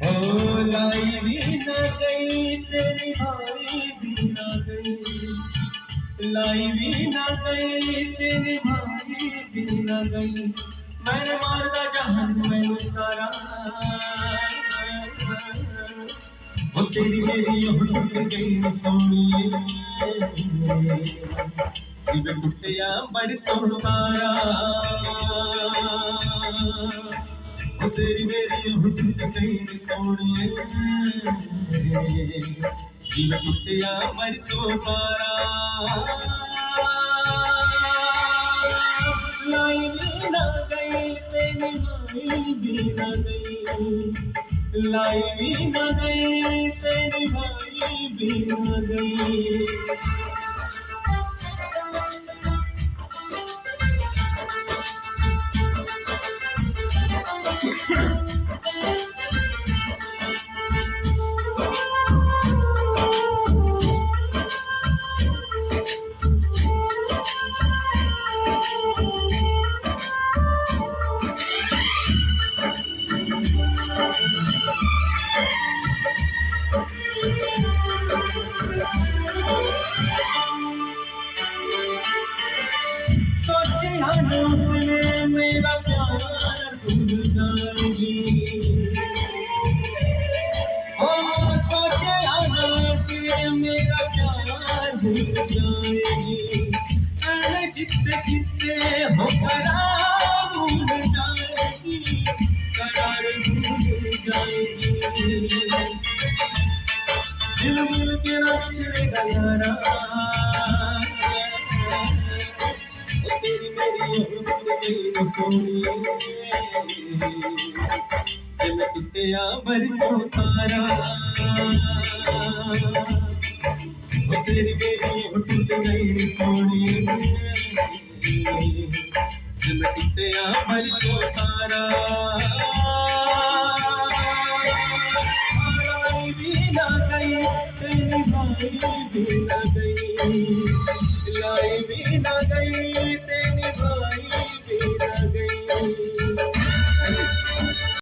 ओ लाई भी न गई तेरी भाई भी न गई, लाई भी न गई तेरी भाई भी न गई। मैंने मारदा जहान मैनू सारा, वो तेरी मेरी ओह टुट गई सोनिए, जिवें टुटिया मर तो तारा। वो तेरी मेरी ओह टुट गई सोनिए, जिवें टुटिया मर तो तारा। लाई भी ना गई तेरी माई भी ना गई, लाई भी ना गई तेरी भाई भी ना गई। सोचा न उसने मेरा प्यार भूल जाएगी, ओ सोचा न उसने मेरा प्यार भूल जाएगी। मैंने जितने जितने हो करार भूल जाएगी, करार भूल जाएगी। दिल मिल के रख छड़ेगा यारा, तेरी मेरी ओह गई सोनिए, जिवें टुटिया मर तो तारा। वो तेरी मेरी ओह टुट गई सोनिए, जिवें टुटिया मर तो तारा। लाई भी ना गई तेरी भाई भी ना गई, लाई भी ना